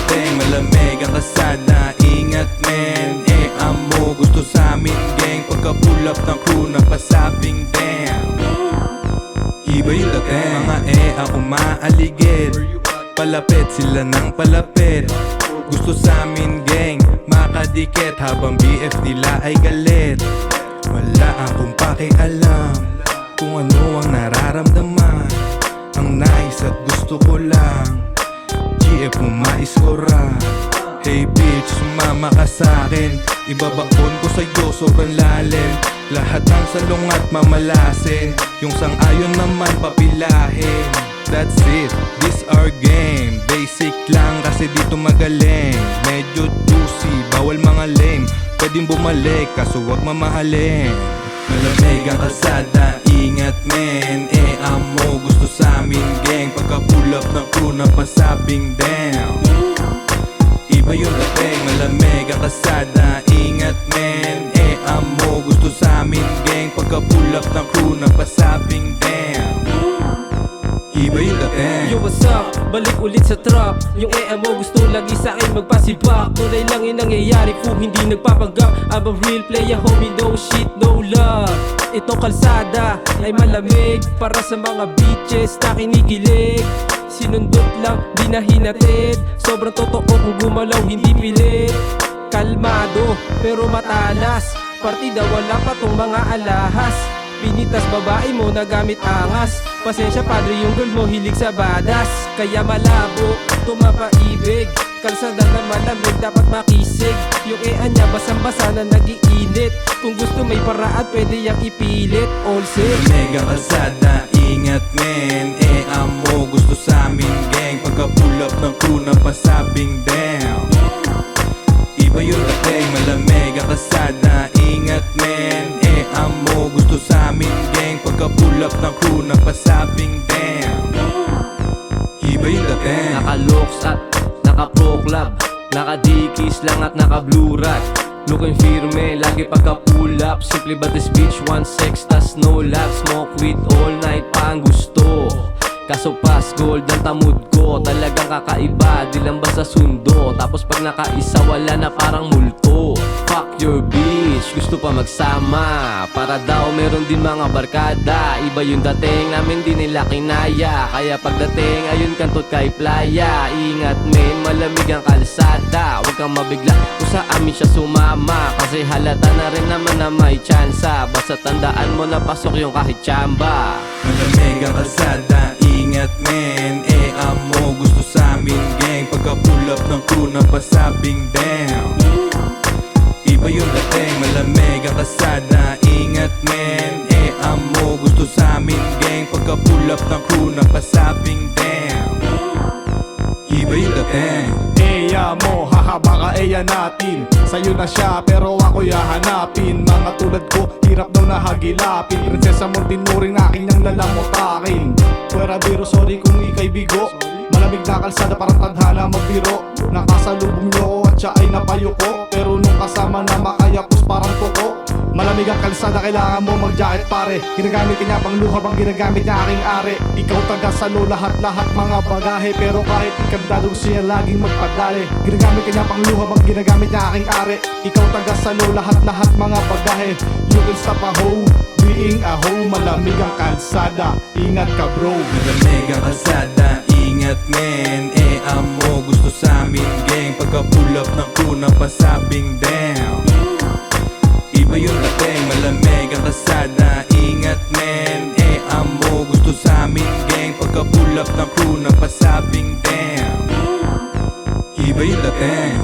dating, malamig ang kasada. Ingat men, amo gusto sa amin gang. Pagka pull up ng crew na pasabing damn. Iba yung dating, mga ang umaaligid. Palapit sila ng palapit. Gusto sa amin gang, makadikit. Habang BF nila ay galit. Wala akong pakialam kung ano ang nararamdaman. Ang nice at gusto ko lang GF mo maiskora. Hey bitch, sumama ka sa'kin. Ibabaon ko sa'yo sobrang lalim. Lahat ng salungat mamalasin. Yung sang-ayon naman papilahin. That's it, this our game. Basic lang kasi dito magaling. Medyo juicy, bawal mga lame. Pwedeng bumalik kaso wag mamahalin. Malamig ang kalsada, ingat men. Amo gusto sa amin gang. Pagka pull up ng crew na pasabing down. Iba yung dating, malamig ang kalsada, ingat men. Amo gusto sa amin gang. Pagka pull up ng crew na pasabing down. Iba yung dating. Yo, what's up? Balik ulit sa trap. Yung mo gusto lagi sa'kin magpasibak. Tunay lang yung nangyayari, fool, hindi nagpapanggap. I'm a real player, homie, no shit, no love. Itong kalsada ay malamig para sa mga bitches na kinikilig. Sinundot lang, di na hinatid. Sobrang totoo kung gumalaw, hindi pilit. Kalmado, pero matalas. Partida wala pa tong mga alahas. Pinitas babae mo na gamit angas. Pasensya padre yung girl mo hilig sa badas. Kaya malabo, tumapaibig. Kalsada na malamig dapat makisig. Yung niya basang-basa na nag-iinit. Kung gusto may paraan pwede yang ipilit. All set. Mega kalsada, ingat men. Amo gusto sa amin gang. Pagka pull up ng crew na pasabing down. Iba yung dating, malamig ang kalsada, ingat men. Amo gusto sa amin gang. Pagka pull up ng crew na pasabing down. Iba yung dating. Naka-looks at naka-pro club, naka-dikis lang at naka-blue rat. Looking firme, lagi pagka-pull up. Simply but this bitch wants sex, tas no love. Smoke weed all night pa ang gusto. Kaso pass gold ang tamod ko. Talagang kakaiba, di lang basta sundo. Tapos pag nakaisa wala na parang multo. Fuck your bitch, gusto pa magsama. Para daw meron din mga barkada. Iba yung dating namin di nila kinaya. Kaya pagdating ayun kantot kay playa. Ingat men, malamig ang kalsada. Huwag kang mabigla kung sa amin siya sumama. Kasi halata na rin naman na may tsansa. Basta tandaan mo na pasok yung kahit tsamba. Malamig ang kalsada, ingat men. Amo gusto sa amin gang. Pagka pull up ng crew na pasabing down. Iba yung dating, malamig ang kalsada, ingat men. Amo gusto sa amin gang. Pagka pull up ng crew na pasabing down. Iba yung dating. Mo, haha baka natin. Sa'yo na siya pero ako'y hahanapin. Mga tulad ko, hirap daw nahagilapin. Prinsesa mo tinuring na aking nang lalamot akin. Pwera biro, sorry kung ika'y bigo. Malamig na kalsada parang tadhana magbiro. Nakasalubong nyo ko at siya ay napayo ko. Pero nung kasama na makayapos parang toko. Malamig ang kalsada, kailangan mo mag-jacket pare. Ginagamit niya pang luha bang ginagamit niya aking are. Ikaw taga salo lahat-lahat mga bagahe. Pero kahit ikandadong siya laging magpadali. Ginagamit niya pang luha bang ginagamit niya aking are. Ikaw taga salo lahat-lahat mga bagahe. You can stop a hoe, being a hoe. Malamig ang kalsada, ingat ka bro. Malamig ang kalsada, ingat men. Amo gusto sa amin gang. Pagka pull up ng crew na pasabing down. Iba yung dating, malamig ang kalsada, ingat men. Amo gusto sa amin gang. Pagka pull up ng crew na pasabing down. Iba yung dating.